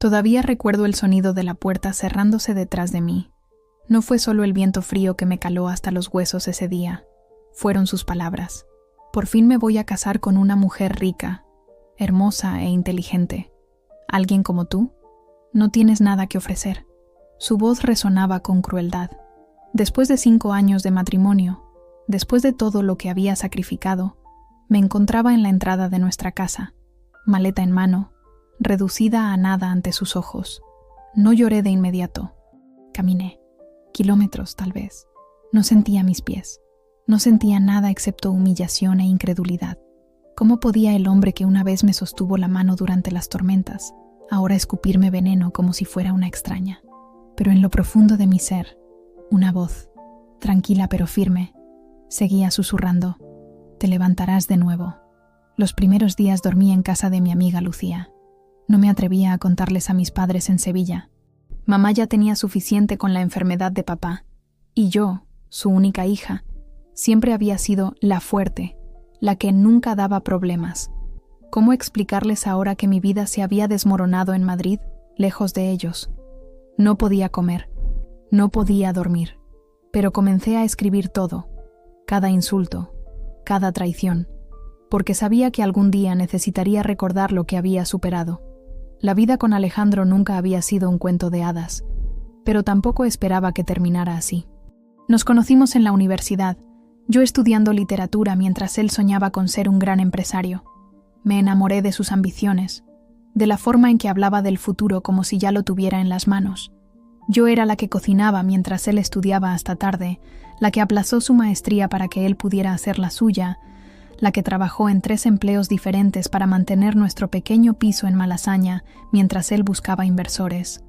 Todavía recuerdo el sonido de la puerta cerrándose detrás de mí. No fue solo el viento frío que me caló hasta los huesos ese día. Fueron sus palabras. Por fin me voy a casar con una mujer rica, hermosa e inteligente. ¿Alguien como tú? No tienes nada que ofrecer. Su voz resonaba con crueldad. Después de 5 años de matrimonio, después de todo lo que había sacrificado, me encontraba en la entrada de nuestra casa, maleta en mano, reducida a nada ante sus ojos. No lloré de inmediato. Caminé, kilómetros tal vez. No sentía mis pies. No sentía nada excepto humillación e incredulidad. ¿Cómo podía el hombre que una vez me sostuvo la mano durante las tormentas, ahora escupirme veneno como si fuera una extraña? Pero en lo profundo de mi ser, una voz, tranquila pero firme, seguía susurrando: «Te levantarás de nuevo». Los primeros días dormí en casa de mi amiga Lucía. No me atrevía a contarles a mis padres en Sevilla. Mamá ya tenía suficiente con la enfermedad de papá, y yo, su única hija, siempre había sido la fuerte, la que nunca daba problemas. ¿Cómo explicarles ahora que mi vida se había desmoronado en Madrid, lejos de ellos? No podía comer, no podía dormir, pero comencé a escribir todo, cada insulto, cada traición, porque sabía que algún día necesitaría recordar lo que había superado. La vida con Alejandro nunca había sido un cuento de hadas, pero tampoco esperaba que terminara así. Nos conocimos en la universidad, yo estudiando literatura mientras él soñaba con ser un gran empresario. Me enamoré de sus ambiciones, de la forma en que hablaba del futuro como si ya lo tuviera en las manos. Yo era la que cocinaba mientras él estudiaba hasta tarde, la que aplazó su maestría para que él pudiera hacer la suya, la que trabajó en 3 empleos diferentes para mantener nuestro pequeño piso en Malasaña mientras él buscaba inversores.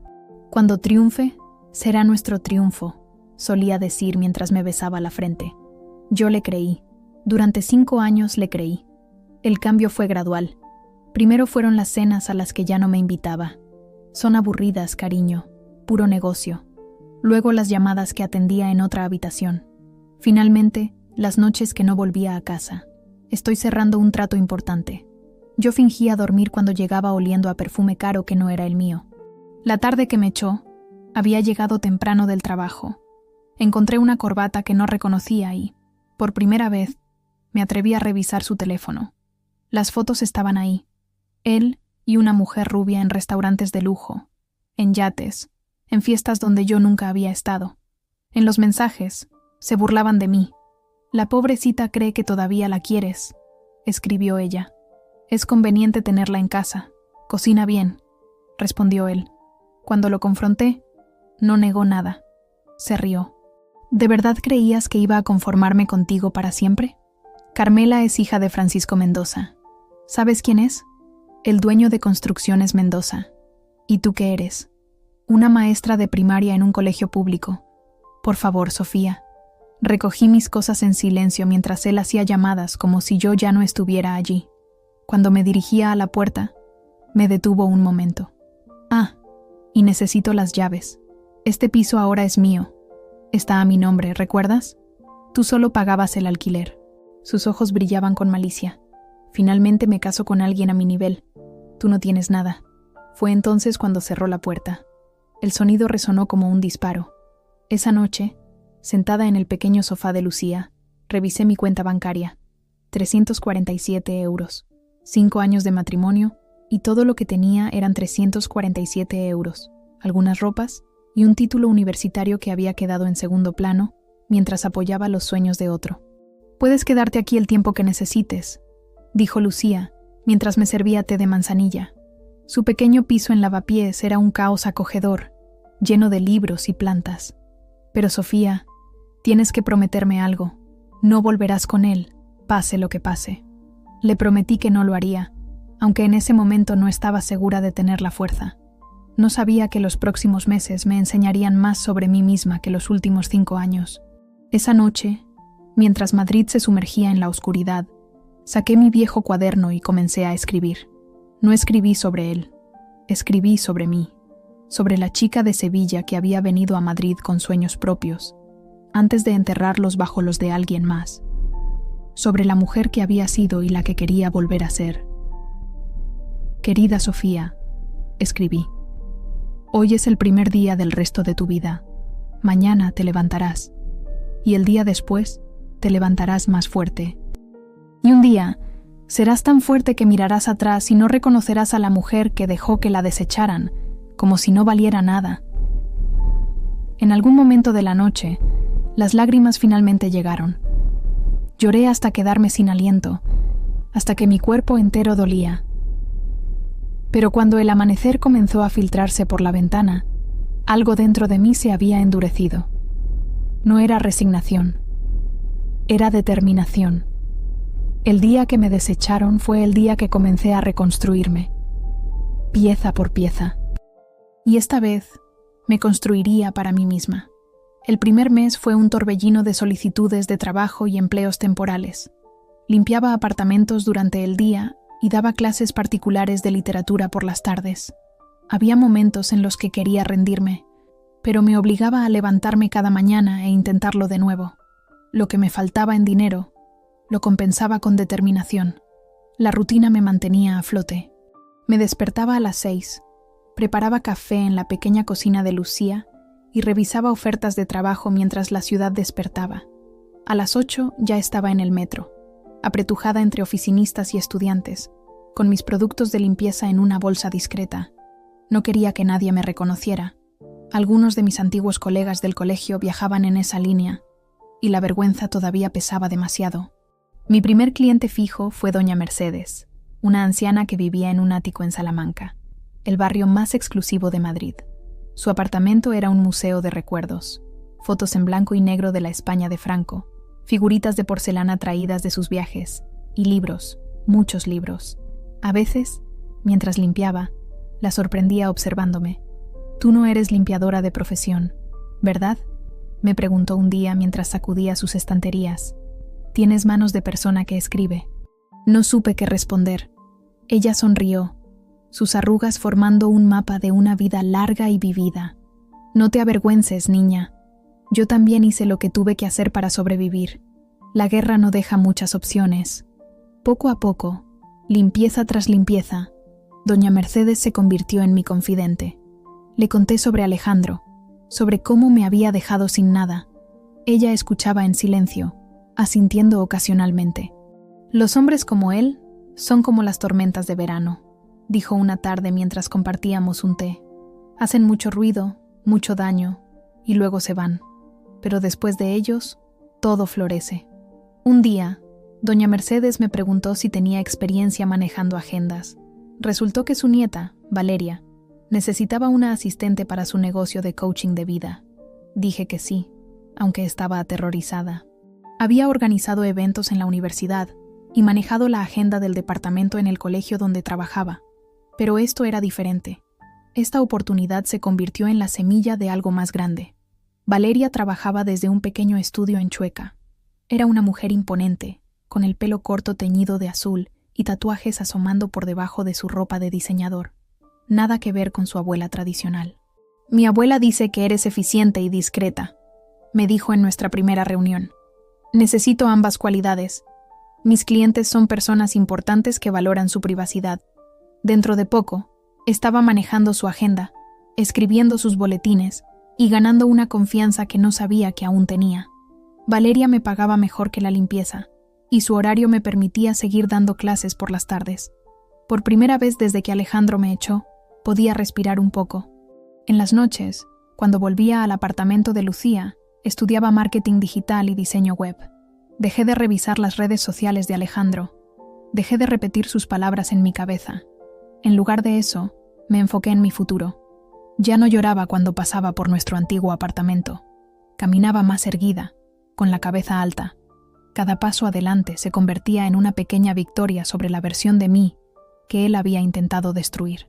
«Cuando triunfe, será nuestro triunfo», solía decir mientras me besaba la frente. Yo le creí. Durante 5 años le creí. El cambio fue gradual. Primero fueron las cenas a las que ya no me invitaba. Son aburridas, cariño. Puro negocio. Luego las llamadas que atendía en otra habitación. Finalmente, las noches que no volvía a casa. Estoy cerrando un trato importante. Yo fingía dormir cuando llegaba oliendo a perfume caro que no era el mío. La tarde que me echó, había llegado temprano del trabajo. Encontré una corbata que no reconocía y, por primera vez, me atreví a revisar su teléfono. Las fotos estaban ahí. Él y una mujer rubia en restaurantes de lujo, en yates, en fiestas donde yo nunca había estado. En los mensajes, se burlaban de mí. «La pobrecita cree que todavía la quieres», escribió ella. «Es conveniente tenerla en casa. Cocina bien», respondió él. Cuando lo confronté, no negó nada. Se rió. «¿De verdad creías que iba a conformarme contigo para siempre? Carmela es hija de Francisco Mendoza. ¿Sabes quién es? El dueño de Construcciones Mendoza. ¿Y tú qué eres? Una maestra de primaria en un colegio público. Por favor, Sofía». Recogí mis cosas en silencio mientras él hacía llamadas como si yo ya no estuviera allí. Cuando me dirigía a la puerta, me detuvo un momento. «Ah, y necesito las llaves. Este piso ahora es mío. Está a mi nombre, ¿recuerdas? Tú solo pagabas el alquiler». Sus ojos brillaban con malicia. «Finalmente me caso con alguien a mi nivel. Tú no tienes nada». Fue entonces cuando cerró la puerta. El sonido resonó como un disparo. Esa noche, sentada en el pequeño sofá de Lucía, revisé mi cuenta bancaria. 347 euros. 5 años de matrimonio, y todo lo que tenía eran 347 euros. Algunas ropas y un título universitario que había quedado en segundo plano mientras apoyaba los sueños de otro. «Puedes quedarte aquí el tiempo que necesites», dijo Lucía, mientras me servía té de manzanilla. Su pequeño piso en lavapiés era un caos acogedor, lleno de libros y plantas. «Pero Sofía, tienes que prometerme algo. No volverás con él, pase lo que pase». Le prometí que no lo haría, aunque en ese momento no estaba segura de tener la fuerza. No sabía que los próximos meses me enseñarían más sobre mí misma que los últimos 5 años. Esa noche, mientras Madrid se sumergía en la oscuridad, saqué mi viejo cuaderno y comencé a escribir. No escribí sobre él, escribí sobre mí, sobre la chica de Sevilla que había venido a Madrid con sueños propios, antes de enterrarlos bajo los de alguien más, sobre la mujer que había sido y la que quería volver a ser. «Querida Sofía», escribí, Hoy es el primer día del resto de tu vida. Mañana te levantarás. Y el día después te levantarás más fuerte. Y un día serás tan fuerte que mirarás atrás y no reconocerás a la mujer que dejó que la desecharan, como si no valiera nada. En algún momento de la noche, las lágrimas finalmente llegaron. Lloré hasta quedarme sin aliento, hasta que mi cuerpo entero dolía. Pero cuando el amanecer comenzó a filtrarse por la ventana, algo dentro de mí se había endurecido. No era resignación, era determinación. El día que me desecharon fue el día que comencé a reconstruirme, pieza por pieza. Y esta vez me construiría para mí misma. El primer mes fue un torbellino de solicitudes de trabajo y empleos temporales. Limpiaba apartamentos durante el día y daba clases particulares de literatura por las tardes. Había momentos en los que quería rendirme, pero me obligaba a levantarme cada mañana e intentarlo de nuevo. Lo que me faltaba en dinero, lo compensaba con determinación. La rutina me mantenía a flote. Me despertaba a las 6, preparaba café en la pequeña cocina de Lucía y revisaba ofertas de trabajo mientras la ciudad despertaba. A las 8 ya estaba en el metro, apretujada entre oficinistas y estudiantes, con mis productos de limpieza en una bolsa discreta. No quería que nadie me reconociera. Algunos de mis antiguos colegas del colegio viajaban en esa línea, y la vergüenza todavía pesaba demasiado. Mi primer cliente fijo fue doña Mercedes, una anciana que vivía en un ático en Salamanca, el barrio más exclusivo de Madrid. Su apartamento era un museo de recuerdos, fotos en blanco y negro de la España de Franco, figuritas de porcelana traídas de sus viajes, y libros, muchos libros. A veces, mientras limpiaba, la sorprendía observándome. «Tú no eres limpiadora de profesión, ¿verdad?», me preguntó un día mientras sacudía sus estanterías. «Tienes manos de persona que escribe». No supe qué responder. Ella sonrió, sus arrugas formando un mapa de una vida larga y vivida. «No te avergüences, niña. Yo también hice lo que tuve que hacer para sobrevivir. La guerra no deja muchas opciones». Poco a poco, limpieza tras limpieza, doña Mercedes se convirtió en mi confidente. Le conté sobre Alejandro, sobre cómo me había dejado sin nada. Ella escuchaba en silencio, asintiendo ocasionalmente. «Los hombres como él son como las tormentas de verano», dijo una tarde mientras compartíamos un té. «Hacen mucho ruido, mucho daño, y luego se van. Pero después de ellos, todo florece». Un día, doña Mercedes me preguntó si tenía experiencia manejando agendas. Resultó que su nieta, Valeria, necesitaba una asistente para su negocio de coaching de vida. Dije que sí, aunque estaba aterrorizada. Había organizado eventos en la universidad y manejado la agenda del departamento en el colegio donde trabajaba. Pero esto era diferente. Esta oportunidad se convirtió en la semilla de algo más grande. Valeria trabajaba desde un pequeño estudio en Chueca. Era una mujer imponente, con el pelo corto teñido de azul y tatuajes asomando por debajo de su ropa de diseñador. Nada que ver con su abuela tradicional. «Mi abuela dice que eres eficiente y discreta», me dijo en nuestra primera reunión. «Necesito ambas cualidades. Mis clientes son personas importantes que valoran su privacidad». Dentro de poco, estaba manejando su agenda, escribiendo sus boletines y ganando una confianza que no sabía que aún tenía. Valeria me pagaba mejor que la limpieza, y su horario me permitía seguir dando clases por las tardes. Por primera vez desde que Alejandro me echó, podía respirar un poco. En las noches, cuando volvía al apartamento de Lucía, estudiaba marketing digital y diseño web. Dejé de revisar las redes sociales de Alejandro. Dejé de repetir sus palabras en mi cabeza. En lugar de eso, me enfoqué en mi futuro. Ya no lloraba cuando pasaba por nuestro antiguo apartamento. Caminaba más erguida, con la cabeza alta. Cada paso adelante se convertía en una pequeña victoria sobre la versión de mí que él había intentado destruir.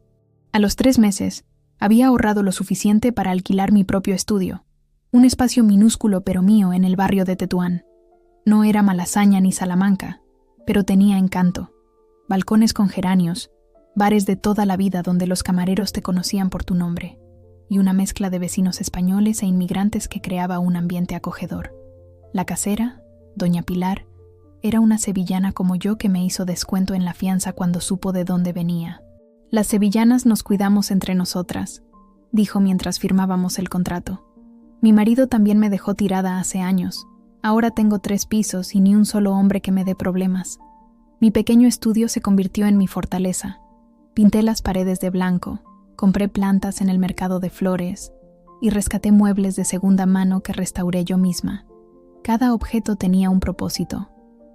A los 3 meses, había ahorrado lo suficiente para alquilar mi propio estudio, un espacio minúsculo pero mío en el barrio de Tetuán. No era Malasaña ni Salamanca, pero tenía encanto. Balcones con geranios, bares de toda la vida donde los camareros te conocían por tu nombre, y una mezcla de vecinos españoles e inmigrantes que creaba un ambiente acogedor. La casera, doña Pilar, era una sevillana como yo que me hizo descuento en la fianza cuando supo de dónde venía. Las sevillanas nos cuidamos entre nosotras. dijo mientras firmábamos el contrato. Mi marido también me dejó tirada hace años. Ahora tengo 3 pisos y ni un solo hombre que me dé problemas. Mi pequeño estudio se convirtió en mi fortaleza. Pinté las paredes de blanco, compré plantas en el mercado de flores y rescaté muebles de segunda mano que restauré yo misma. Cada objeto tenía un propósito.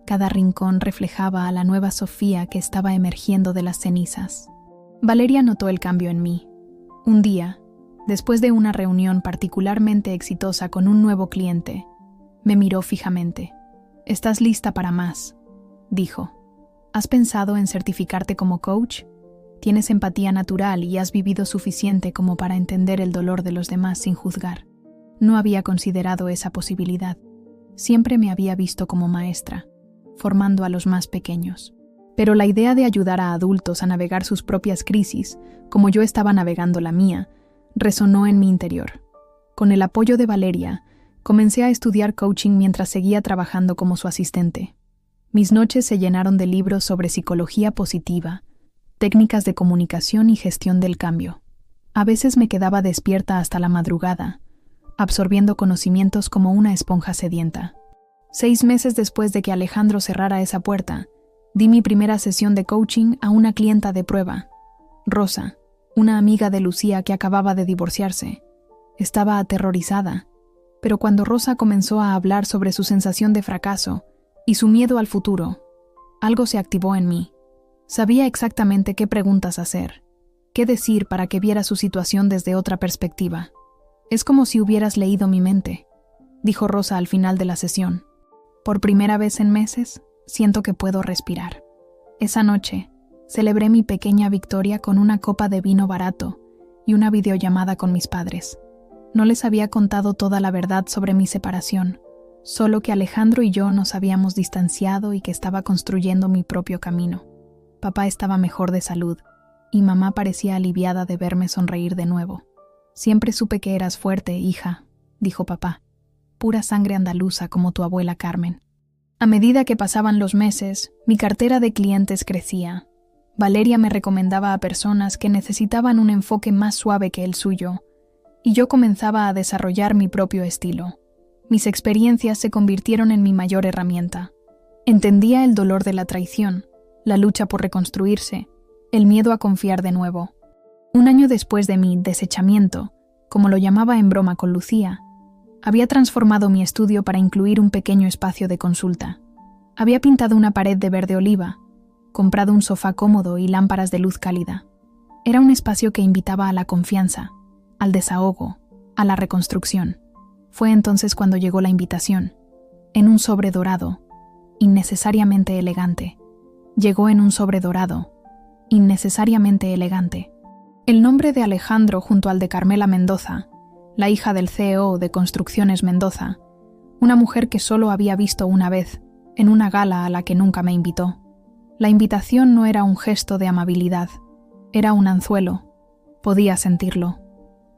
Cada rincón reflejaba a la nueva Sofía que estaba emergiendo de las cenizas. Valeria notó el cambio en mí. Un día, después de una reunión particularmente exitosa con un nuevo cliente, me miró fijamente. «¿Estás lista para más?», dijo. «¿Has pensado en certificarte como coach? Tienes empatía natural y has vivido suficiente como para entender el dolor de los demás sin juzgar». No había considerado esa posibilidad. Siempre me había visto como maestra, formando a los más pequeños. Pero la idea de ayudar a adultos a navegar sus propias crisis, como yo estaba navegando la mía, resonó en mi interior. Con el apoyo de Valeria, comencé a estudiar coaching mientras seguía trabajando como su asistente. Mis noches se llenaron de libros sobre psicología positiva, técnicas de comunicación y gestión del cambio. A veces me quedaba despierta hasta la madrugada, absorbiendo conocimientos como una esponja sedienta. 6 meses después de que Alejandro cerrara esa puerta, di mi primera sesión de coaching a una clienta de prueba, Rosa, una amiga de Lucía que acababa de divorciarse. Estaba aterrorizada, pero cuando Rosa comenzó a hablar sobre su sensación de fracaso y su miedo al futuro, algo se activó en mí. Sabía exactamente qué preguntas hacer, qué decir para que viera su situación desde otra perspectiva. «Es como si hubieras leído mi mente», dijo Rosa al final de la sesión. «Por primera vez en meses, siento que puedo respirar». Esa noche, celebré mi pequeña victoria con una copa de vino barato y una videollamada con mis padres. No les había contado toda la verdad sobre mi separación, solo que Alejandro y yo nos habíamos distanciado y que estaba construyendo mi propio camino. Papá estaba mejor de salud y mamá parecía aliviada de verme sonreír de nuevo. «Siempre supe que eras fuerte, hija», dijo papá. «Pura sangre andaluza como tu abuela Carmen». A medida que pasaban los meses, mi cartera de clientes crecía. Valeria me recomendaba a personas que necesitaban un enfoque más suave que el suyo, y yo comenzaba a desarrollar mi propio estilo. Mis experiencias se convirtieron en mi mayor herramienta. Entendía el dolor de la traición, la lucha por reconstruirse, el miedo a confiar de nuevo. Un año después de mi desechamiento, como lo llamaba en broma con Lucía, había transformado mi estudio para incluir un pequeño espacio de consulta. Había pintado una pared de verde oliva, comprado un sofá cómodo y lámparas de luz cálida. Era un espacio que invitaba a la confianza, al desahogo, a la reconstrucción. Fue entonces cuando llegó la invitación, en un sobre dorado, innecesariamente elegante. Llegó en un sobre dorado, innecesariamente elegante. El nombre de Alejandro junto al de Carmela Mendoza, la hija del CEO de Construcciones Mendoza, una mujer que solo había visto una vez, en una gala a la que nunca me invitó. La invitación no era un gesto de amabilidad, era un anzuelo. Podía sentirlo.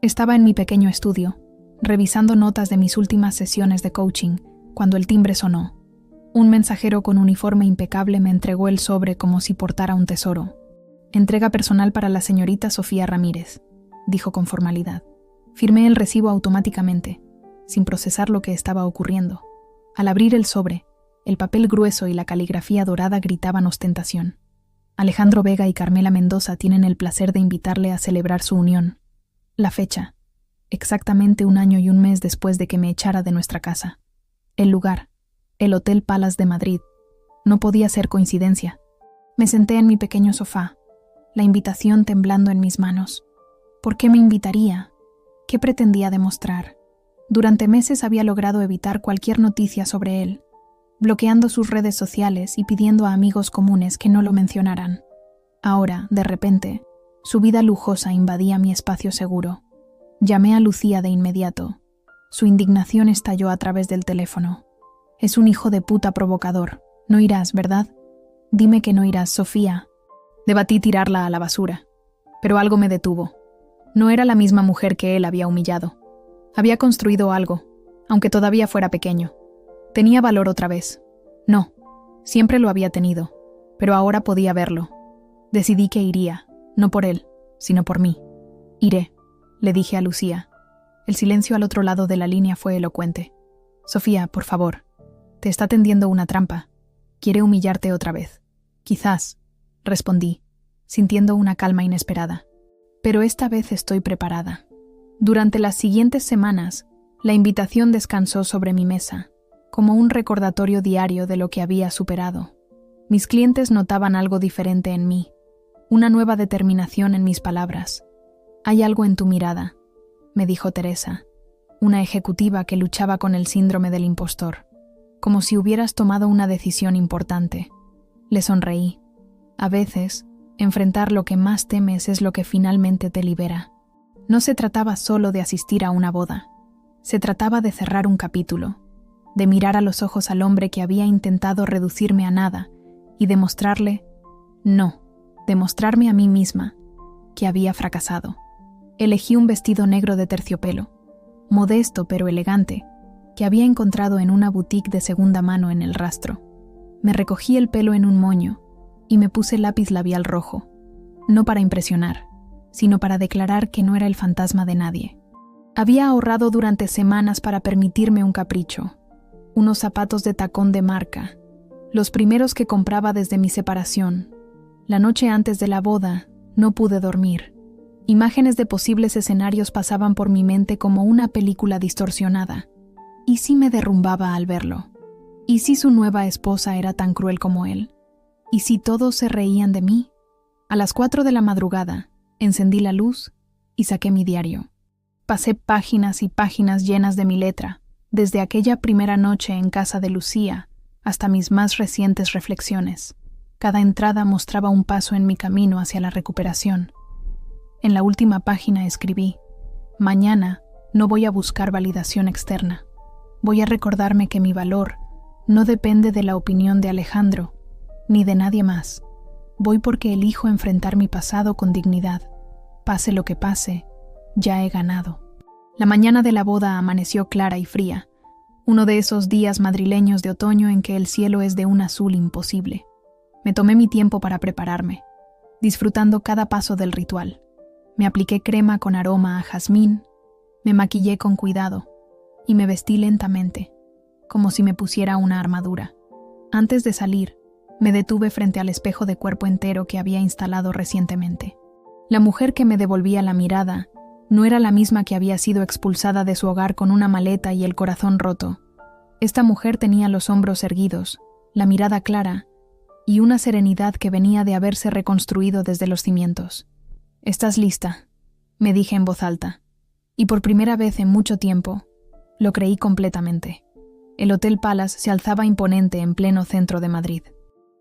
Estaba en mi pequeño estudio, revisando notas de mis últimas sesiones de coaching, cuando el timbre sonó. Un mensajero con uniforme impecable me entregó el sobre como si portara un tesoro. «Entrega personal para la señorita Sofía Ramírez», dijo con formalidad. Firmé el recibo automáticamente, sin procesar lo que estaba ocurriendo. Al abrir el sobre, el papel grueso y la caligrafía dorada gritaban ostentación. Alejandro Vega y Carmela Mendoza tienen el placer de invitarle a celebrar su unión. La fecha, exactamente 1 año y 1 mes después de que me echara de nuestra casa. El lugar, el Hotel Palace de Madrid. No podía ser coincidencia. Me senté en mi pequeño sofá, la invitación temblando en mis manos. ¿Por qué me invitaría? ¿Qué pretendía demostrar? Durante meses había logrado evitar cualquier noticia sobre él, bloqueando sus redes sociales y pidiendo a amigos comunes que no lo mencionaran. Ahora, de repente, su vida lujosa invadía mi espacio seguro. Llamé a Lucía de inmediato. Su indignación estalló a través del teléfono. «Es un hijo de puta provocador. No irás, ¿verdad? Dime que no irás, Sofía». Debatí tirarla a la basura, pero algo me detuvo. No era la misma mujer que él había humillado. Había construido algo, aunque todavía fuera pequeño. Tenía valor otra vez. No, siempre lo había tenido, pero ahora podía verlo. Decidí que iría, no por él, sino por mí. «Iré», le dije a Lucía. El silencio al otro lado de la línea fue elocuente. Sofía, por favor, te está tendiendo una trampa. Quiere humillarte otra vez. Quizás, respondí, sintiendo una calma inesperada. Pero esta vez estoy preparada. Durante las siguientes semanas, la invitación descansó sobre mi mesa, como un recordatorio diario de lo que había superado. Mis clientes notaban algo diferente en mí, una nueva determinación en mis palabras. Hay algo en tu mirada, me dijo Teresa, una ejecutiva que luchaba con el síndrome del impostor, como si hubieras tomado una decisión importante. Le sonreí. A veces, enfrentar lo que más temes es lo que finalmente te libera. No se trataba solo de asistir a una boda. Se trataba de cerrar un capítulo, de mirar a los ojos al hombre que había intentado reducirme a nada y demostrarme a mí misma, que había fracasado. Elegí un vestido negro de terciopelo, modesto pero elegante, que había encontrado en una boutique de segunda mano en El Rastro. Me recogí el pelo en un moño y me puse lápiz labial rojo, no para impresionar, sino para declarar que no era el fantasma de nadie. Había ahorrado durante semanas para permitirme un capricho, unos zapatos de tacón de marca, los primeros que compraba desde mi separación. La noche antes de la boda, no pude dormir. Imágenes de posibles escenarios pasaban por mi mente como una película distorsionada. ¿Y si me derrumbaba al verlo? ¿Y si su nueva esposa era tan cruel como él? ¿Y si todos se reían de mí? A las 4 de la madrugada, encendí la luz y saqué mi diario. Pasé páginas y páginas llenas de mi letra, desde aquella primera noche en casa de Lucía hasta mis más recientes reflexiones. Cada entrada mostraba un paso en mi camino hacia la recuperación. En la última página escribí: mañana no voy a buscar validación externa. Voy a recordarme que mi valor no depende de la opinión de Alejandro, ni de nadie más. Voy porque elijo enfrentar mi pasado con dignidad. Pase lo que pase, ya he ganado. La mañana de la boda amaneció clara y fría, uno de esos días madrileños de otoño en que el cielo es de un azul imposible. Me tomé mi tiempo para prepararme, disfrutando cada paso del ritual. Me apliqué crema con aroma a jazmín, me maquillé con cuidado y me vestí lentamente, como si me pusiera una armadura. Antes de salir, me detuve frente al espejo de cuerpo entero que había instalado recientemente. La mujer que me devolvía la mirada no era la misma que había sido expulsada de su hogar con una maleta y el corazón roto. Esta mujer tenía los hombros erguidos, la mirada clara y una serenidad que venía de haberse reconstruido desde los cimientos. «¿Estás lista?», me dije en voz alta, y por primera vez en mucho tiempo, lo creí completamente. El Hotel Palace se alzaba imponente en pleno centro de Madrid.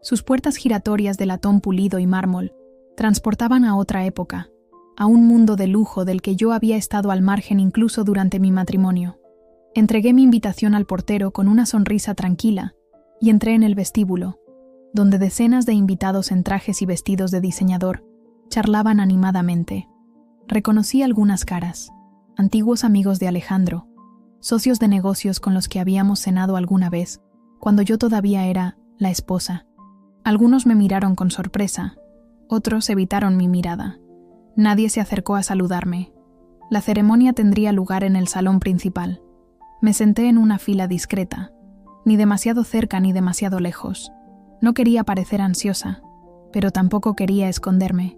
Sus puertas giratorias de latón pulido y mármol transportaban a otra época, a un mundo de lujo del que yo había estado al margen incluso durante mi matrimonio. Entregué mi invitación al portero con una sonrisa tranquila y entré en el vestíbulo, donde decenas de invitados en trajes y vestidos de diseñador charlaban animadamente. Reconocí algunas caras, antiguos amigos de Alejandro, socios de negocios con los que habíamos cenado alguna vez, cuando yo todavía era la esposa. Algunos me miraron con sorpresa, otros evitaron mi mirada. Nadie se acercó a saludarme. La ceremonia tendría lugar en el salón principal. Me senté en una fila discreta, ni demasiado cerca ni demasiado lejos. No quería parecer ansiosa, pero tampoco quería esconderme.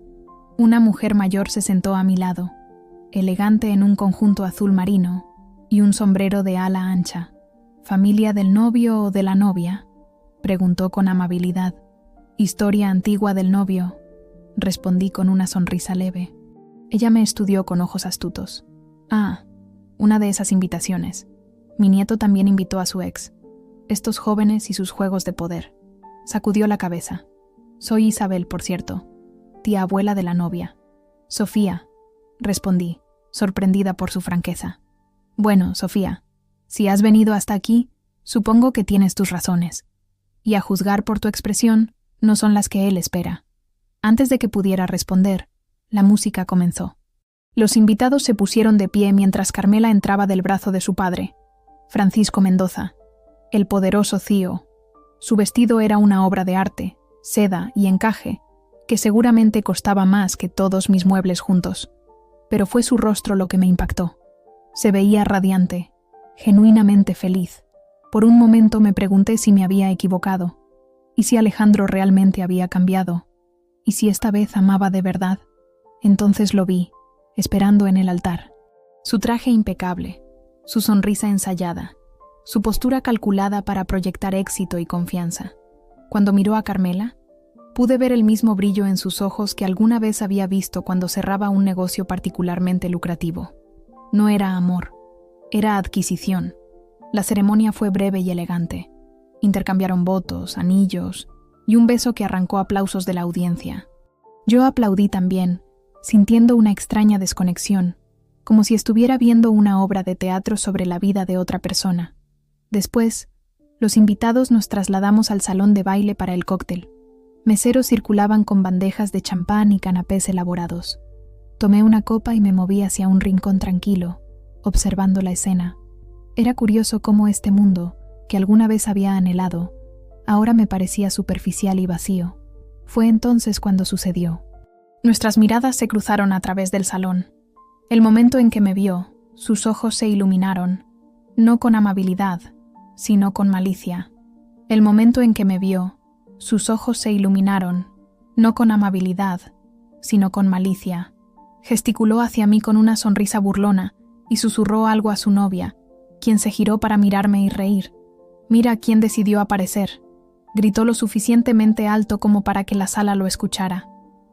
Una mujer mayor se sentó a mi lado, elegante en un conjunto azul marino y un sombrero de ala ancha. ¿Familia del novio o de la novia?, preguntó con amabilidad. «Historia antigua del novio», respondí con una sonrisa leve. Ella me estudió con ojos astutos. «Ah, una de esas invitaciones. Mi nieto también invitó a su ex. Estos jóvenes y sus juegos de poder». Sacudió la cabeza. «Soy Isabel, por cierto, tía abuela de la novia». «Sofía», respondí, sorprendida por su franqueza. «Bueno, Sofía, si has venido hasta aquí, supongo que tienes tus razones. Y a juzgar por tu expresión, no son las que él espera». Antes de que pudiera responder, la música comenzó. Los invitados se pusieron de pie mientras Carmela entraba del brazo de su padre, Francisco Mendoza, el poderoso Cío. Su vestido era una obra de arte, seda y encaje, que seguramente costaba más que todos mis muebles juntos. pero fue su rostro lo que me impactó. Se veía radiante, genuinamente feliz. Por un momento me pregunté si me había equivocado, y si Alejandro realmente había cambiado, y si esta vez amaba de verdad. Entonces lo vi, esperando en el altar. Su traje impecable, su sonrisa ensayada, su postura calculada para proyectar éxito y confianza. Cuando miró a Carmela, pude ver el mismo brillo en sus ojos que alguna vez había visto cuando cerraba un negocio particularmente lucrativo. No era amor, era adquisición. La ceremonia fue breve y elegante. Intercambiaron votos, anillos y un beso que arrancó aplausos de la audiencia. Yo aplaudí también, sintiendo una extraña desconexión, como si estuviera viendo una obra de teatro sobre la vida de otra persona. Después, los invitados nos trasladamos al salón de baile para el cóctel. Meseros circulaban con bandejas de champán y canapés elaborados. Tomé una copa y me moví hacia un rincón tranquilo, observando la escena. Era curioso cómo este mundo, que alguna vez había anhelado, ahora me parecía superficial y vacío. Fue entonces cuando sucedió. Nuestras miradas se cruzaron a través del salón. El momento en que me vio, sus ojos se iluminaron, no con amabilidad, sino con malicia. El momento en que me vio, sus ojos se iluminaron, no con amabilidad, sino con malicia. Gesticuló hacia mí con una sonrisa burlona y susurró algo a su novia, quien se giró para mirarme y reír. «Mira quién decidió aparecer», gritó lo suficientemente alto como para que la sala lo escuchara.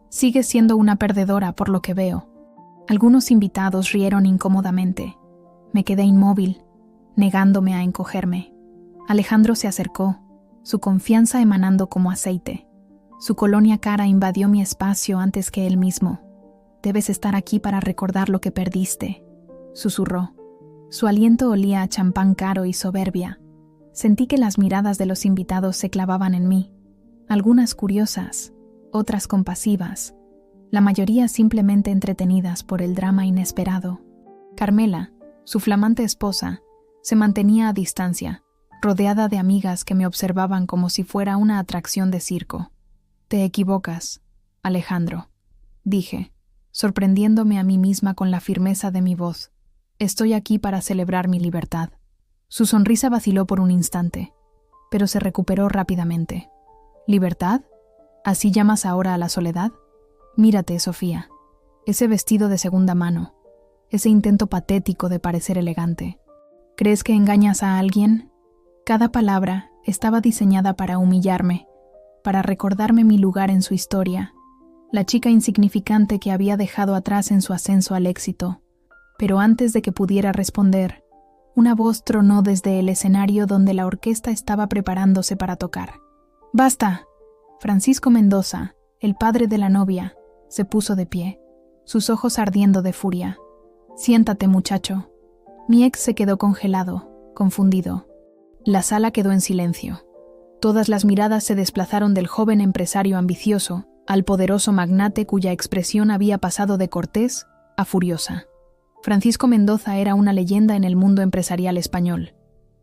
«Sigues siendo una perdedora por lo que veo». Algunos invitados rieron incómodamente. Me quedé inmóvil, negándome a encogerme. Alejandro se acercó, su confianza emanando como aceite. Su colonia cara invadió mi espacio antes que él mismo. «Debes estar aquí para recordar lo que perdiste», susurró. Su aliento olía a champán caro y soberbia. Sentí que las miradas de los invitados se clavaban en mí, algunas curiosas, otras compasivas, la mayoría simplemente entretenidas por el drama inesperado. Carmela, su flamante esposa, se mantenía a distancia, rodeada de amigas que me observaban como si fuera una atracción de circo. «Te equivocas, Alejandro», dije, sorprendiéndome a mí misma con la firmeza de mi voz. «Estoy aquí para celebrar mi libertad». Su sonrisa vaciló por un instante, pero se recuperó rápidamente. «¿Libertad? ¿Así llamas ahora a la soledad? Mírate, Sofía. Ese vestido de segunda mano, ese intento patético de parecer elegante. ¿Crees que engañas a alguien?» Cada palabra estaba diseñada para humillarme, para recordarme mi lugar en su historia, la chica insignificante que había dejado atrás en su ascenso al éxito. Pero antes de que pudiera responder, una voz tronó desde el escenario donde la orquesta estaba preparándose para tocar. «¡Basta!». Francisco Mendoza, el padre de la novia, se puso de pie, sus ojos ardiendo de furia. «Siéntate, muchacho». Mi ex se quedó congelado, confundido. La sala quedó en silencio. Todas las miradas se desplazaron del joven empresario ambicioso al poderoso magnate cuya expresión había pasado de cortés a furiosa. Francisco Mendoza era una leyenda en el mundo empresarial español.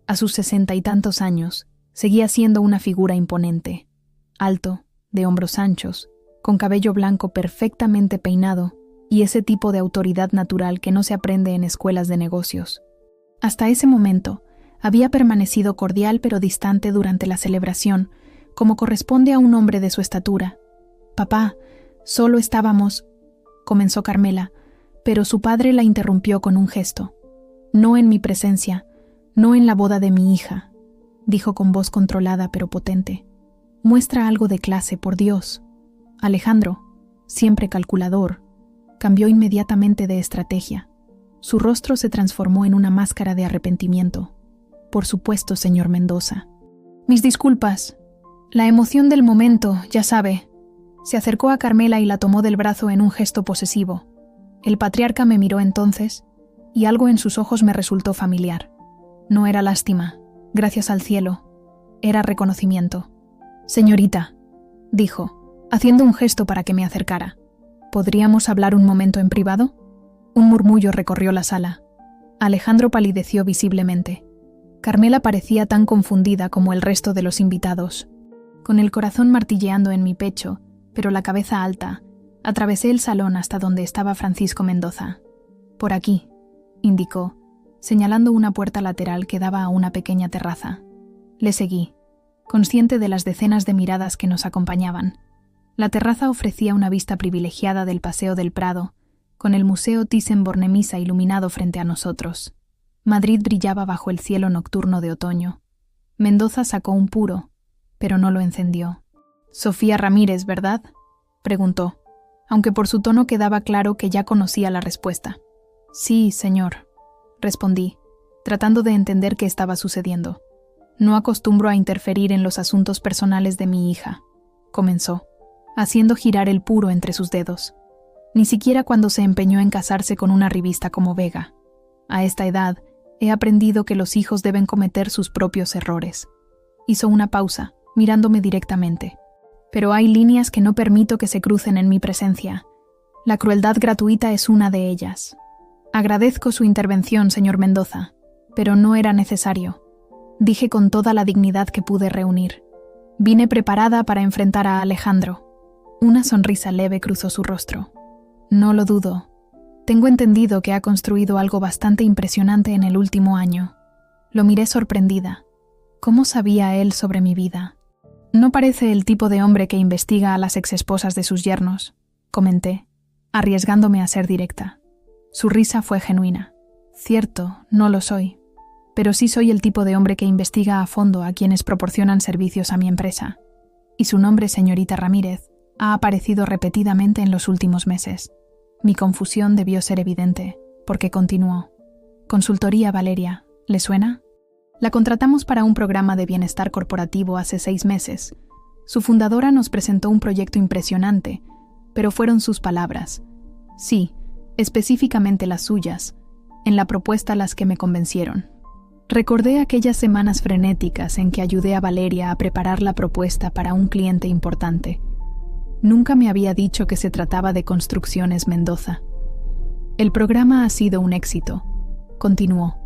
A sus 60 y tantos años, seguía siendo una figura imponente. Alto, de hombros anchos, con cabello blanco perfectamente peinado y ese tipo de autoridad natural que no se aprende en escuelas de negocios. Hasta ese momento, había permanecido cordial pero distante durante la celebración, como corresponde a un hombre de su estatura. «Papá, solo estábamos», comenzó Carmela, pero su padre la interrumpió con un gesto. «No en mi presencia, no en la boda de mi hija», dijo con voz controlada pero potente. «Muestra algo de clase, por Dios». Alejandro, siempre calculador, cambió inmediatamente de estrategia. Su rostro se transformó en una máscara de arrepentimiento. «Por supuesto, señor Mendoza. Mis disculpas. La emoción del momento, ya sabe». Se acercó a Carmela y la tomó del brazo en un gesto posesivo. El patriarca me miró entonces, y algo en sus ojos me resultó familiar. No era lástima, gracias al cielo. Era reconocimiento. «Señorita», dijo, haciendo un gesto para que me acercara. «¿Podríamos hablar un momento en privado?» Un murmullo recorrió la sala. Alejandro palideció visiblemente. Carmela parecía tan confundida como el resto de los invitados. Con el corazón martilleando en mi pecho, pero la cabeza alta, atravesé el salón hasta donde estaba Francisco Mendoza. Por aquí, indicó, señalando una puerta lateral que daba a una pequeña terraza. Le seguí, consciente de las decenas de miradas que nos acompañaban. La terraza ofrecía una vista privilegiada del Paseo del Prado, con el Museo Thyssen-Bornemisza iluminado frente a nosotros. Madrid brillaba bajo el cielo nocturno de otoño. Mendoza sacó un puro, pero no lo encendió. «Sofía Ramírez, ¿verdad?», preguntó, aunque por su tono quedaba claro que ya conocía la respuesta. «Sí, señor», respondí, tratando de entender qué estaba sucediendo. «No acostumbro a interferir en los asuntos personales de mi hija», comenzó, haciendo girar el puro entre sus dedos. «Ni siquiera cuando se empeñó en casarse con una revista como Vega. A esta edad, he aprendido que los hijos deben cometer sus propios errores». Hizo una pausa, mirándome directamente. «Pero hay líneas que no permito que se crucen en mi presencia. La crueldad gratuita es una de ellas. Agradezco su intervención, señor Mendoza, pero no era necesario», dije con toda la dignidad que pude reunir. «Vine preparada para enfrentar a Alejandro». Una sonrisa leve cruzó su rostro. «No lo dudo. Tengo entendido que ha construido algo bastante impresionante en el último año». Lo miré sorprendida. ¿Cómo sabía él sobre mi vida? «No parece el tipo de hombre que investiga a las exesposas de sus yernos», comenté, arriesgándome a ser directa. Su risa fue genuina. «Cierto, no lo soy. Pero sí soy el tipo de hombre que investiga a fondo a quienes proporcionan servicios a mi empresa. Y su nombre, señorita Ramírez, ha aparecido repetidamente en los últimos meses». Mi confusión debió ser evidente, porque continuó. «Consultoría Valeria, ¿le suena? La contratamos para un programa de bienestar corporativo hace 6 meses. Su fundadora nos presentó un proyecto impresionante, pero fueron sus palabras. Sí, específicamente las suyas, en la propuesta las que me convencieron». Recordé aquellas semanas frenéticas en que ayudé a Valeria a preparar la propuesta para un cliente importante. Nunca me había dicho que se trataba de Construcciones Mendoza. «El programa ha sido un éxito», continuó.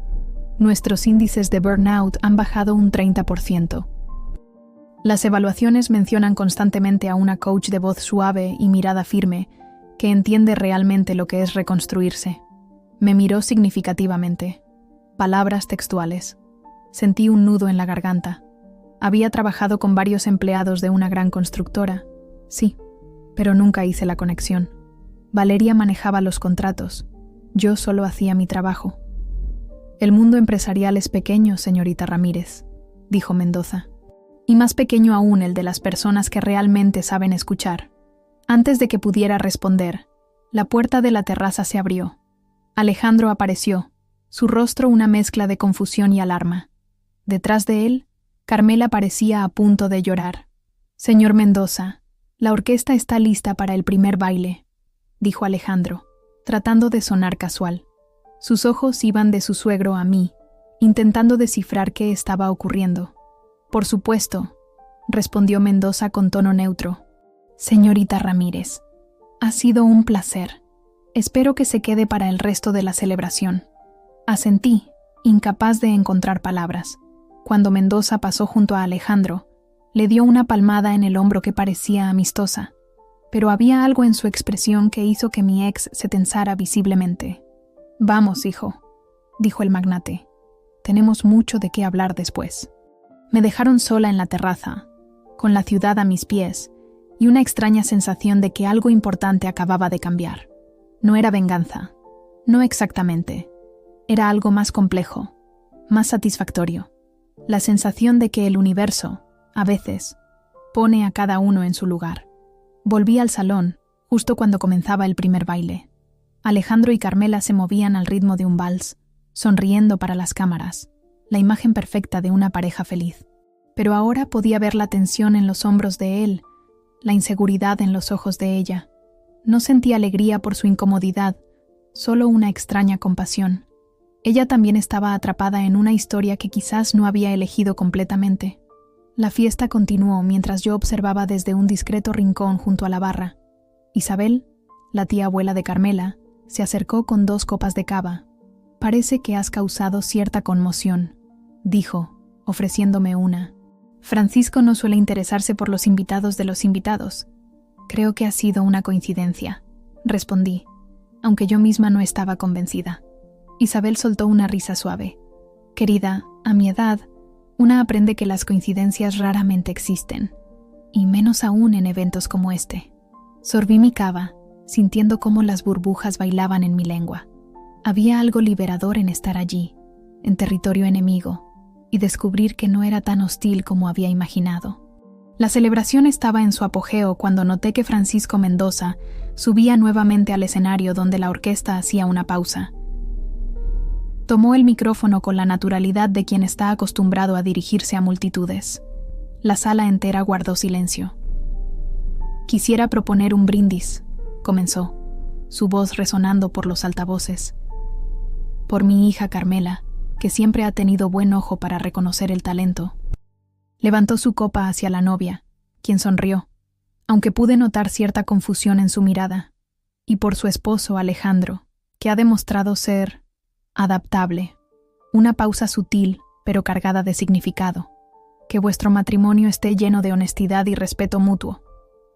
«Nuestros índices de burnout han bajado un 30%. Las evaluaciones mencionan constantemente a una coach de voz suave y mirada firme que entiende realmente lo que es reconstruirse». Me miró significativamente. Palabras textuales. Sentí un nudo en la garganta. Había trabajado con varios empleados de una gran constructora. Sí, pero nunca hice la conexión. Valeria manejaba los contratos. Yo solo hacía mi trabajo. «El mundo empresarial es pequeño, señorita Ramírez», dijo Mendoza. «Y más pequeño aún el de las personas que realmente saben escuchar». Antes de que pudiera responder, la puerta de la terraza se abrió. Alejandro apareció, su rostro una mezcla de confusión y alarma. Detrás de él, Carmela parecía a punto de llorar. «Señor Mendoza, la orquesta está lista para el primer baile», dijo Alejandro, tratando de sonar casual. Sus ojos iban de su suegro a mí, intentando descifrar qué estaba ocurriendo. «Por supuesto», respondió Mendoza con tono neutro. «Señorita Ramírez, ha sido un placer. Espero que se quede para el resto de la celebración». Asentí, incapaz de encontrar palabras. Cuando Mendoza pasó junto a Alejandro, le dio una palmada en el hombro que parecía amistosa, pero había algo en su expresión que hizo que mi ex se tensara visiblemente. «Vamos, hijo», dijo el magnate. «Tenemos mucho de qué hablar después». Me dejaron sola en la terraza, con la ciudad a mis pies y una extraña sensación de que algo importante acababa de cambiar. No era venganza, no exactamente. Era algo más complejo, más satisfactorio. La sensación de que el universo, a veces, pone a cada uno en su lugar. Volví al salón, justo cuando comenzaba el primer baile. Alejandro y Carmela se movían al ritmo de un vals, sonriendo para las cámaras, la imagen perfecta de una pareja feliz. Pero ahora podía ver la tensión en los hombros de él, la inseguridad en los ojos de ella. No sentí alegría por su incomodidad, solo una extraña compasión. Ella también estaba atrapada en una historia que quizás no había elegido completamente. La fiesta continuó mientras yo observaba desde un discreto rincón junto a la barra. Isabel, la tía abuela de Carmela, se acercó con 2 copas de cava. «Parece que has causado cierta conmoción», dijo, ofreciéndome una. «Francisco no suele interesarse por los invitados de los invitados». «Creo que ha sido una coincidencia», respondí. aunque yo misma no estaba convencida. Isabel soltó una risa suave. Querida, a mi edad, una aprende que las coincidencias raramente existen, y menos aún en eventos como este. Sorbí mi cava, sintiendo cómo las burbujas bailaban en mi lengua. Había algo liberador en estar allí, en territorio enemigo, y descubrir que no era tan hostil como había imaginado. La celebración estaba en su apogeo cuando noté que Francisco Mendoza subía nuevamente al escenario donde la orquesta hacía una pausa. Tomó el micrófono con la naturalidad de quien está acostumbrado a dirigirse a multitudes. La sala entera guardó silencio. Quisiera proponer un brindis, comenzó, su voz resonando por los altavoces. Por mi hija Carmela, que siempre ha tenido buen ojo para reconocer el talento. Levantó su copa hacia la novia, quien sonrió, aunque pude notar cierta confusión en su mirada, y por su esposo Alejandro, que ha demostrado ser adaptable. Una pausa sutil, pero cargada de significado. Que vuestro matrimonio esté lleno de honestidad y respeto mutuo.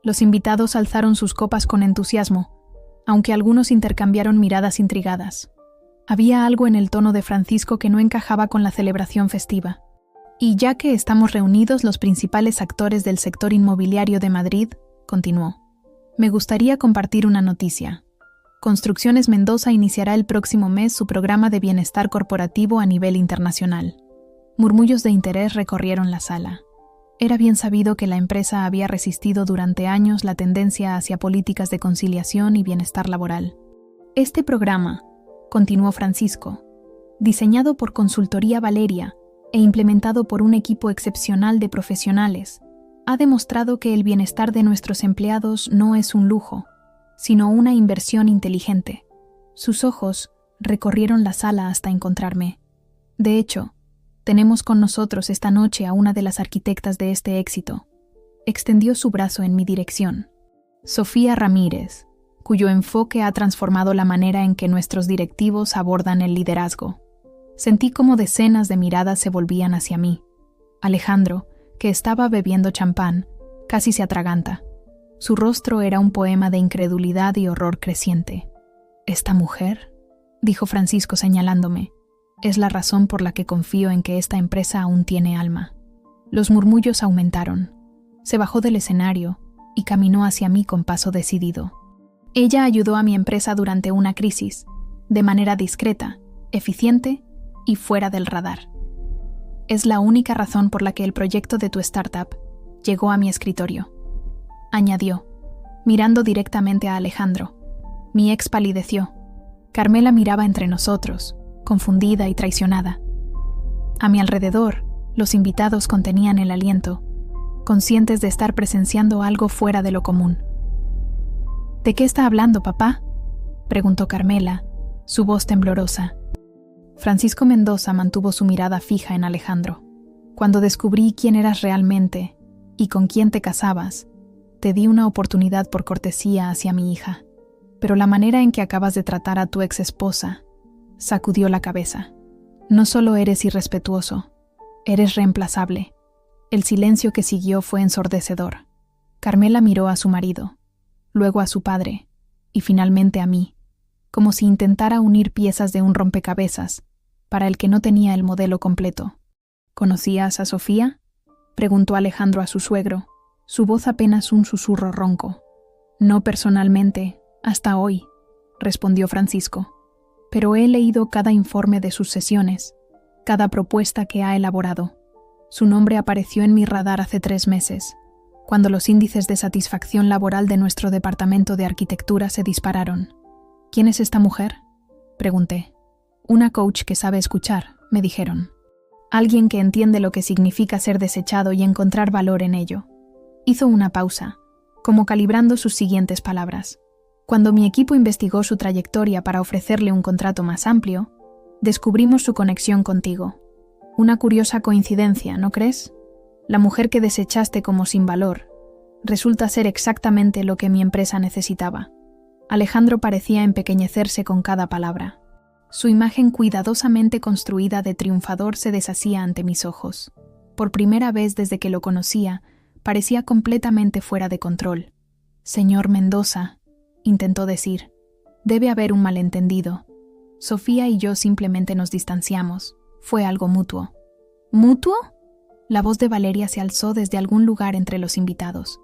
Los invitados alzaron sus copas con entusiasmo, aunque algunos intercambiaron miradas intrigadas. Había algo en el tono de Francisco que no encajaba con la celebración festiva. Y ya que estamos reunidos los principales actores del sector inmobiliario de Madrid, continuó, me gustaría compartir una noticia. Construcciones Mendoza iniciará el próximo mes su programa de bienestar corporativo a nivel internacional. Murmullos de interés recorrieron la sala. Era bien sabido que la empresa había resistido durante años la tendencia hacia políticas de conciliación y bienestar laboral. Este programa, continuó Francisco, diseñado por Consultoría Valeria e implementado por un equipo excepcional de profesionales, ha demostrado que el bienestar de nuestros empleados no es un lujo, sino una inversión inteligente. Sus ojos recorrieron la sala hasta encontrarme. De hecho, tenemos con nosotros esta noche a una de las arquitectas de este éxito. Extendió su brazo en mi dirección. Sofía Ramírez, cuyo enfoque ha transformado la manera en que nuestros directivos abordan el liderazgo. Sentí como decenas de miradas se volvían hacia mí. Alejandro, que estaba bebiendo champán, casi se atraganta. Su rostro era un poema de incredulidad y horror creciente. ¿Esta mujer?, dijo Francisco señalándome. Es la razón por la que confío en que esta empresa aún tiene alma. Los murmullos aumentaron. Se bajó del escenario y caminó hacia mí con paso decidido. Ella ayudó a mi empresa durante una crisis, de manera discreta, eficiente y fuera del radar. Es la única razón por la que el proyecto de tu startup llegó a mi escritorio. Añadió, mirando directamente a Alejandro. Mi ex palideció. Carmela miraba entre nosotros, confundida y traicionada. A mi alrededor, los invitados contenían el aliento, conscientes de estar presenciando algo fuera de lo común. ¿De qué está hablando, papá?, preguntó Carmela, su voz temblorosa. Francisco Mendoza mantuvo su mirada fija en Alejandro. Cuando descubrí quién eras realmente y con quién te casabas, te di una oportunidad por cortesía hacia mi hija. Pero la manera en que acabas de tratar a tu ex esposa sacudió la cabeza. No solo eres irrespetuoso, eres reemplazable. El silencio que siguió fue ensordecedor. Carmela miró a su marido, luego a su padre, y finalmente a mí, como si intentara unir piezas de un rompecabezas, para el que no tenía el modelo completo. ¿Conocías a Sofía?, preguntó Alejandro a su suegro, su voz apenas un susurro ronco. No personalmente, hasta hoy, respondió Francisco. Pero he leído cada informe de sus sesiones, cada propuesta que ha elaborado. Su nombre apareció en mi radar hace 3 meses, cuando los índices de satisfacción laboral de nuestro departamento de arquitectura se dispararon. ¿Quién es esta mujer?, pregunté. Una coach que sabe escuchar, me dijeron. Alguien que entiende lo que significa ser desechado y encontrar valor en ello. Hizo una pausa, como calibrando sus siguientes palabras. Cuando mi equipo investigó su trayectoria para ofrecerle un contrato más amplio, descubrimos su conexión contigo. Una curiosa coincidencia, ¿no crees? La mujer que desechaste como sin valor resulta ser exactamente lo que mi empresa necesitaba. Alejandro parecía empequeñecerse con cada palabra. Su imagen cuidadosamente construida de triunfador se deshacía ante mis ojos. Por primera vez desde que lo conocía, parecía completamente fuera de control. Señor Mendoza, intentó decir. Debe haber un malentendido. Sofía y yo simplemente nos distanciamos. Fue algo mutuo. ¿Mutuo? La voz de Valeria se alzó desde algún lugar entre los invitados.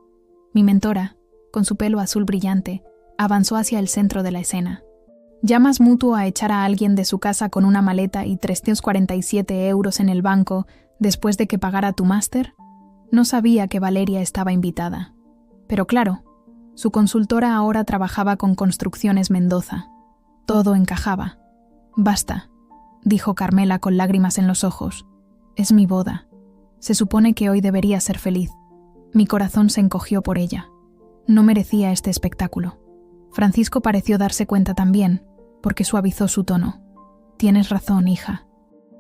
Mi mentora, con su pelo azul brillante, avanzó hacia el centro de la escena. ¿Llamas mutuo a echar a alguien de su casa con una maleta y 347 euros en el banco después de que pagara tu máster? No sabía que Valeria estaba invitada. Pero claro, su consultora ahora trabajaba con Construcciones Mendoza. Todo encajaba. «Basta», dijo Carmela con lágrimas en los ojos. «Es mi boda. Se supone que hoy debería ser feliz». Mi corazón se encogió por ella. No merecía este espectáculo. Francisco pareció darse cuenta también, porque suavizó su tono. «Tienes razón, hija.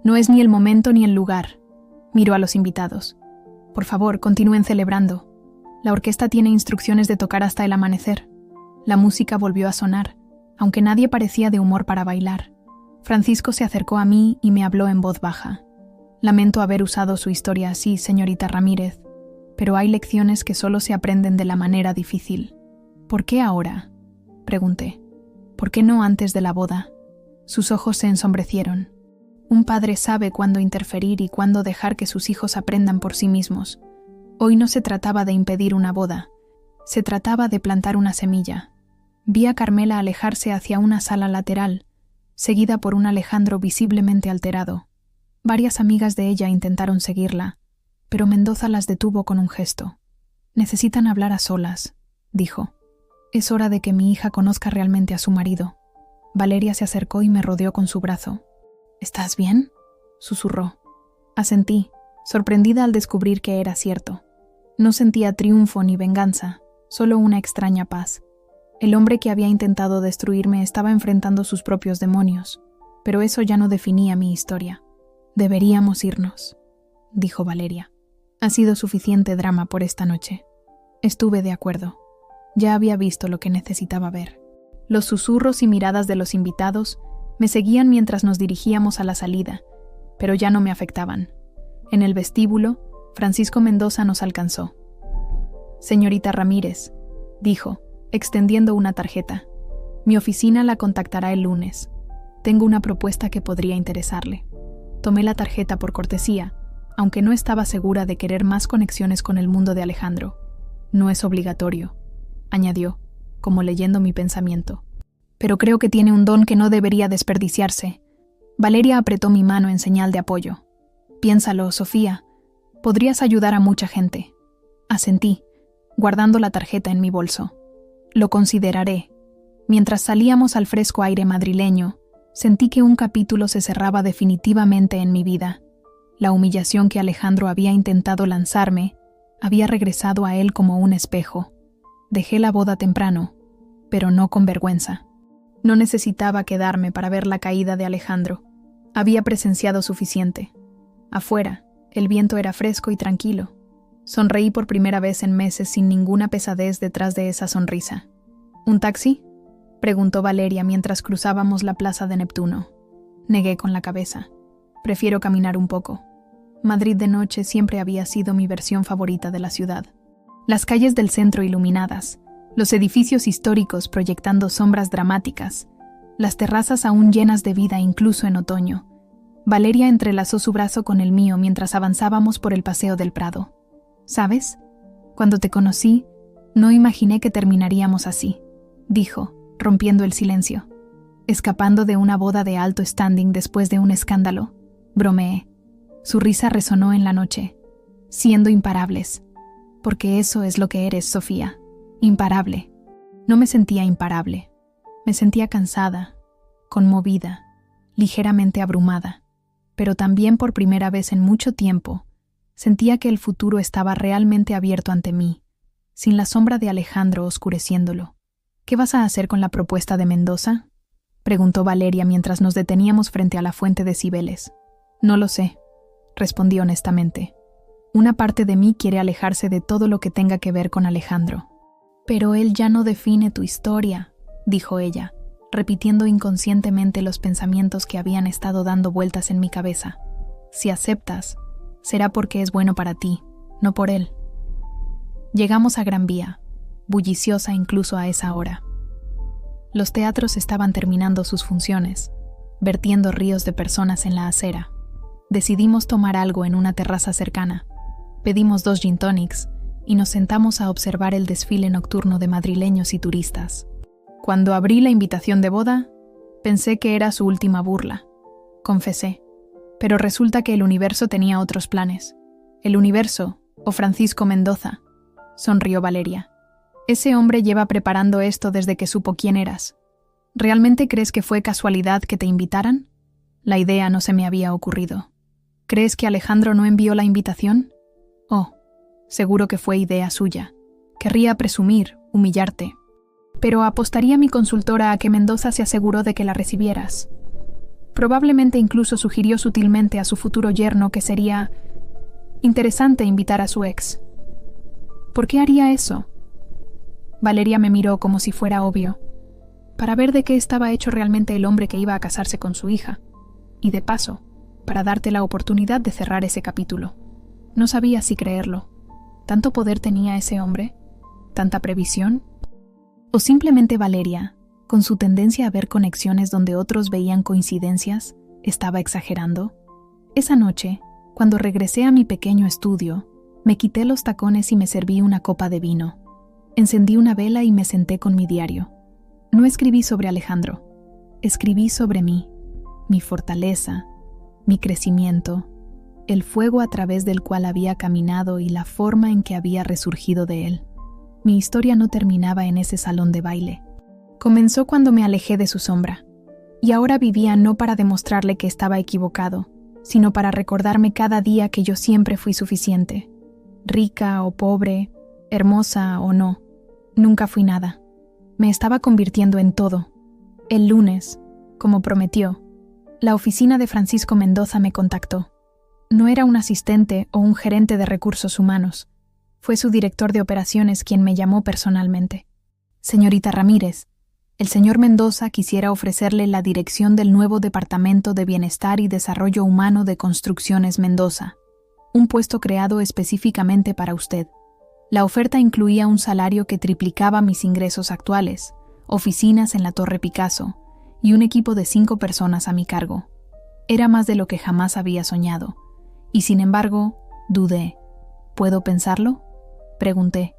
No es ni el momento ni el lugar». Miró a los invitados. «Por favor, continúen celebrando. La orquesta tiene instrucciones de tocar hasta el amanecer». La música volvió a sonar, aunque nadie parecía de humor para bailar. Francisco se acercó a mí y me habló en voz baja. «Lamento haber usado su historia así, señorita Ramírez, pero hay lecciones que solo se aprenden de la manera difícil». «¿Por qué ahora?», pregunté. «¿Por qué no antes de la boda?». Sus ojos se ensombrecieron. Un padre sabe cuándo interferir y cuándo dejar que sus hijos aprendan por sí mismos. Hoy no se trataba de impedir una boda, se trataba de plantar una semilla. Vi a Carmela alejarse hacia una sala lateral, seguida por un Alejandro visiblemente alterado. Varias amigas de ella intentaron seguirla, pero Mendoza las detuvo con un gesto. «Necesitan hablar a solas», dijo. «Es hora de que mi hija conozca realmente a su marido». Valeria se acercó y me rodeó con su brazo. «¿Estás bien?», susurró. Asentí, sorprendida al descubrir que era cierto. No sentía triunfo ni venganza, solo una extraña paz. El hombre que había intentado destruirme estaba enfrentando sus propios demonios, pero eso ya no definía mi historia. «Deberíamos irnos», dijo Valeria. «Ha sido suficiente drama por esta noche». Estuve de acuerdo. Ya había visto lo que necesitaba ver. Los susurros y miradas de los invitados me seguían mientras nos dirigíamos a la salida, pero ya no me afectaban. En el vestíbulo, Francisco Mendoza nos alcanzó. «Señorita Ramírez», dijo, extendiendo una tarjeta. «Mi oficina la contactará el lunes. Tengo una propuesta que podría interesarle». Tomé la tarjeta por cortesía, aunque no estaba segura de querer más conexiones con el mundo de Alejandro. «No es obligatorio», añadió, como leyendo mi pensamiento. «Pero creo que tiene un don que no debería desperdiciarse». Valeria apretó mi mano en señal de apoyo. «Piénsalo, Sofía. Podrías ayudar a mucha gente». Asentí, guardando la tarjeta en mi bolso. «Lo consideraré». Mientras salíamos al fresco aire madrileño, sentí que un capítulo se cerraba definitivamente en mi vida. La humillación que Alejandro había intentado lanzarme había regresado a él como un espejo. Dejé la boda temprano, pero no con vergüenza. No necesitaba quedarme para ver la caída de Alejandro. Había presenciado suficiente. Afuera, el viento era fresco y tranquilo. Sonreí por primera vez en meses sin ninguna pesadez detrás de esa sonrisa. «¿Un taxi?», preguntó Valeria mientras cruzábamos la plaza de Neptuno. Negué con la cabeza. «Prefiero caminar un poco». Madrid de noche siempre había sido mi versión favorita de la ciudad. Las calles del centro iluminadas, los edificios históricos proyectando sombras dramáticas, las terrazas aún llenas de vida incluso en otoño. Valeria entrelazó su brazo con el mío mientras avanzábamos por el Paseo del Prado. «¿Sabes? Cuando te conocí, no imaginé que terminaríamos así», dijo, rompiendo el silencio. «Escapando de una boda de alto standing después de un escándalo», bromeé. Su risa resonó en la noche. «Siendo imparables. Porque eso es lo que eres, Sofía. Imparable». No me sentía imparable. Me sentía cansada, conmovida, ligeramente abrumada. Pero también por primera vez en mucho tiempo, sentía que el futuro estaba realmente abierto ante mí, sin la sombra de Alejandro oscureciéndolo. «¿Qué vas a hacer con la propuesta de Mendoza?», preguntó Valeria mientras nos deteníamos frente a la fuente de Cibeles. «No lo sé», respondí honestamente. «Una parte de mí quiere alejarse de todo lo que tenga que ver con Alejandro». «Pero él ya no define tu historia», dijo ella, repitiendo inconscientemente los pensamientos que habían estado dando vueltas en mi cabeza. «Si aceptas, será porque es bueno para ti, no por él». Llegamos a Gran Vía, bulliciosa incluso a esa hora. Los teatros estaban terminando sus funciones, vertiendo ríos de personas en la acera. Decidimos tomar algo en una terraza cercana. Pedimos 2 gin tonics y nos sentamos a observar el desfile nocturno de madrileños y turistas. Cuando abrí la invitación de boda, pensé que era su última burla, confesé. Pero resulta que el universo tenía otros planes. El universo, o Francisco Mendoza, sonrió Valeria. Ese hombre lleva preparando esto desde que supo quién eras. ¿Realmente crees que fue casualidad que te invitaran? La idea no se me había ocurrido. ¿Crees que Alejandro no envió la invitación? Oh, seguro que fue idea suya. Querría presumir, humillarte. Pero apostaría mi consultora a que Mendoza se aseguró de que la recibieras. Probablemente incluso sugirió sutilmente a su futuro yerno que sería interesante invitar a su ex. ¿Por qué haría eso? Valeria me miró como si fuera obvio, para ver de qué estaba hecho realmente el hombre que iba a casarse con su hija, y de paso, para darte la oportunidad de cerrar ese capítulo. No sabía si creerlo. ¿Tanto poder tenía ese hombre? ¿Tanta previsión? ¿O simplemente Valeria, con su tendencia a ver conexiones donde otros veían coincidencias, estaba exagerando? Esa noche, cuando regresé a mi pequeño estudio, me quité los tacones y me serví una copa de vino. Encendí una vela y me senté con mi diario. No escribí sobre Alejandro. Escribí sobre mí, mi fortaleza, mi crecimiento, el fuego a través del cual había caminado y la forma en que había resurgido de él. Mi historia no terminaba en ese salón de baile. Comenzó cuando me alejé de su sombra, y ahora vivía no para demostrarle que estaba equivocado, sino para recordarme cada día que yo siempre fui suficiente. Rica o pobre, hermosa o no, nunca fui nada. Me estaba convirtiendo en todo. El lunes, como prometió, la oficina de Francisco Mendoza me contactó. No era un asistente o un gerente de recursos humanos. Fue su director de operaciones quien me llamó personalmente. Señorita Ramírez, el señor Mendoza quisiera ofrecerle la dirección del nuevo Departamento de Bienestar y Desarrollo Humano de Construcciones Mendoza, un puesto creado específicamente para usted. La oferta incluía un salario que triplicaba mis ingresos actuales, oficinas en la Torre Picasso y un equipo de 5 personas a mi cargo. Era más de lo que jamás había soñado, y sin embargo, dudé. ¿Puedo pensarlo?, pregunté.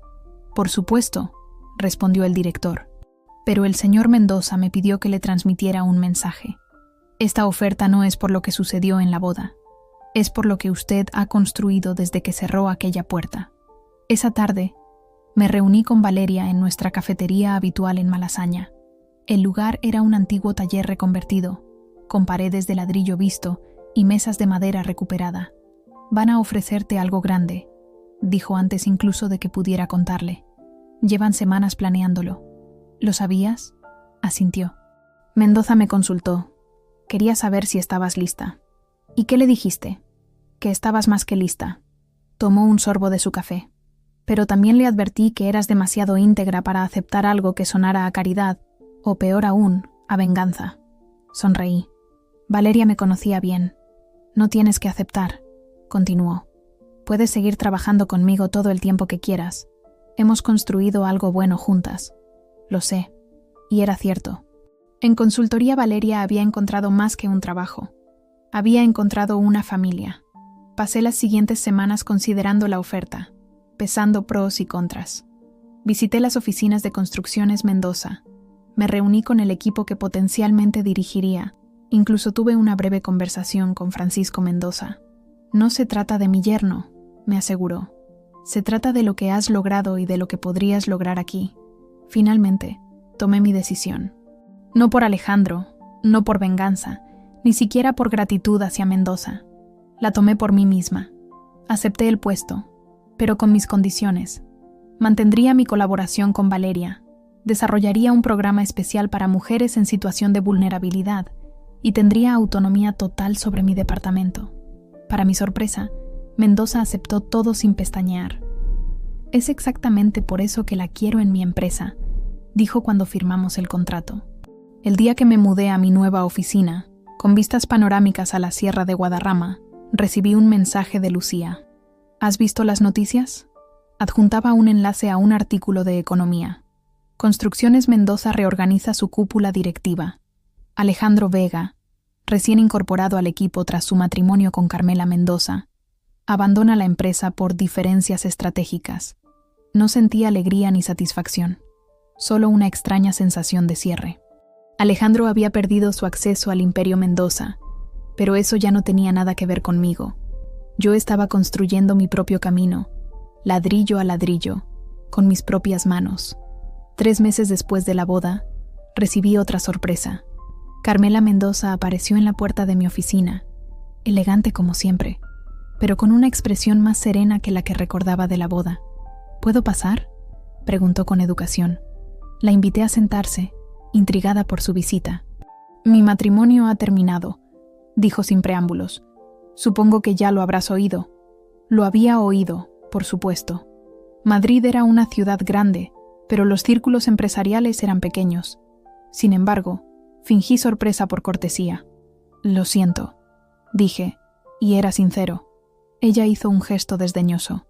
Por supuesto, respondió el director. Pero el señor Mendoza me pidió que le transmitiera un mensaje. Esta oferta no es por lo que sucedió en la boda. Es por lo que usted ha construido desde que cerró aquella puerta. Esa tarde, me reuní con Valeria en nuestra cafetería habitual en Malasaña. El lugar era un antiguo taller reconvertido, con paredes de ladrillo visto y mesas de madera recuperada. Van a ofrecerte algo grande, dijo antes incluso de que pudiera contarle. Llevan semanas planeándolo. ¿Lo sabías?, asintió. Mendoza me consultó. Quería saber si estabas lista. ¿Y qué le dijiste? Que estabas más que lista. Tomó un sorbo de su café. Pero también le advertí que eras demasiado íntegra para aceptar algo que sonara a caridad, o peor aún, a venganza. Sonreí. Valeria me conocía bien. No tienes que aceptar, continuó. Puedes seguir trabajando conmigo todo el tiempo que quieras. Hemos construido algo bueno juntas. Lo sé. Y era cierto. En consultoría Valeria había encontrado más que un trabajo. Había encontrado una familia. Pasé las siguientes semanas considerando la oferta, pesando pros y contras. Visité las oficinas de Construcciones Mendoza. Me reuní con el equipo que potencialmente dirigiría. Incluso tuve una breve conversación con Francisco Mendoza. No se trata de mi yerno, me aseguró. Se trata de lo que has logrado y de lo que podrías lograr aquí. Finalmente, tomé mi decisión. No por Alejandro, no por venganza, ni siquiera por gratitud hacia Mendoza. La tomé por mí misma. Acepté el puesto, pero con mis condiciones. Mantendría mi colaboración con Valeria, desarrollaría un programa especial para mujeres en situación de vulnerabilidad y tendría autonomía total sobre mi departamento. Para mi sorpresa, Mendoza aceptó todo sin pestañear. Es exactamente por eso que la quiero en mi empresa, dijo cuando firmamos el contrato. El día que me mudé a mi nueva oficina, con vistas panorámicas a la Sierra de Guadarrama, recibí un mensaje de Lucía. ¿Has visto las noticias? Adjuntaba un enlace a un artículo de economía. Construcciones Mendoza reorganiza su cúpula directiva. Alejandro Vega, recién incorporado al equipo tras su matrimonio con Carmela Mendoza, abandona la empresa por diferencias estratégicas. No sentía alegría ni satisfacción, solo una extraña sensación de cierre. Alejandro había perdido su acceso al Imperio Mendoza, pero eso ya no tenía nada que ver conmigo. Yo estaba construyendo mi propio camino, ladrillo a ladrillo, con mis propias manos. 3 meses después de la boda, recibí otra sorpresa. Carmela Mendoza apareció en la puerta de mi oficina, elegante como siempre, pero con una expresión más serena que la que recordaba de la boda. ¿Puedo pasar?, preguntó con educación. La invité a sentarse, intrigada por su visita. Mi matrimonio ha terminado, dijo sin preámbulos. Supongo que ya lo habrás oído. Lo había oído, por supuesto. Madrid era una ciudad grande, pero los círculos empresariales eran pequeños. Sin embargo, fingí sorpresa por cortesía. Lo siento, dije, y era sincero. Ella hizo un gesto desdeñoso.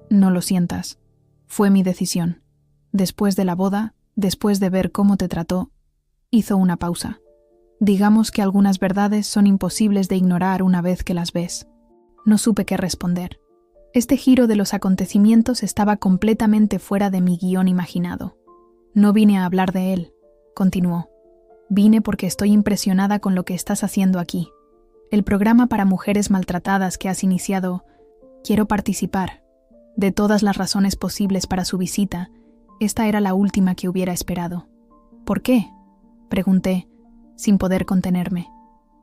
No lo sientas. Fue mi decisión. Después de la boda, después de ver cómo te trató, hizo una pausa. Digamos que algunas verdades son imposibles de ignorar una vez que las ves. No supe qué responder. Este giro de los acontecimientos estaba completamente fuera de mi guión imaginado. No vine a hablar de él, continuó. Vine porque estoy impresionada con lo que estás haciendo aquí. El programa para mujeres maltratadas que has iniciado, quiero participar. De todas las razones posibles para su visita, esta era la última que hubiera esperado. ¿Por qué?, pregunté, sin poder contenerme.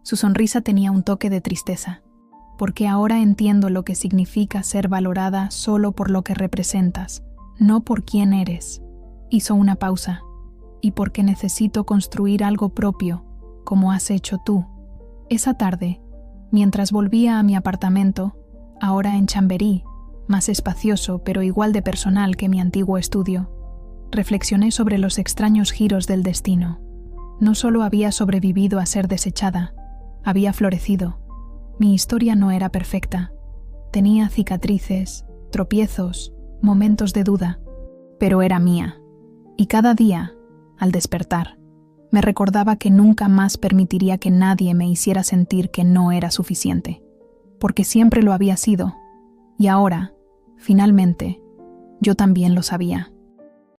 Su sonrisa tenía un toque de tristeza. Porque ahora entiendo lo que significa ser valorada solo por lo que representas, no por quién eres. Hizo una pausa. Y porque necesito construir algo propio, como has hecho tú. Esa tarde, mientras volvía a mi apartamento, ahora en Chamberí, más espacioso pero igual de personal que mi antiguo estudio, reflexioné sobre los extraños giros del destino. No solo había sobrevivido a ser desechada, había florecido. Mi historia no era perfecta. Tenía cicatrices, tropiezos, momentos de duda, pero era mía. Y cada día, al despertar, me recordaba que nunca más permitiría que nadie me hiciera sentir que no era suficiente, porque siempre lo había sido, y ahora, finalmente, yo también lo sabía.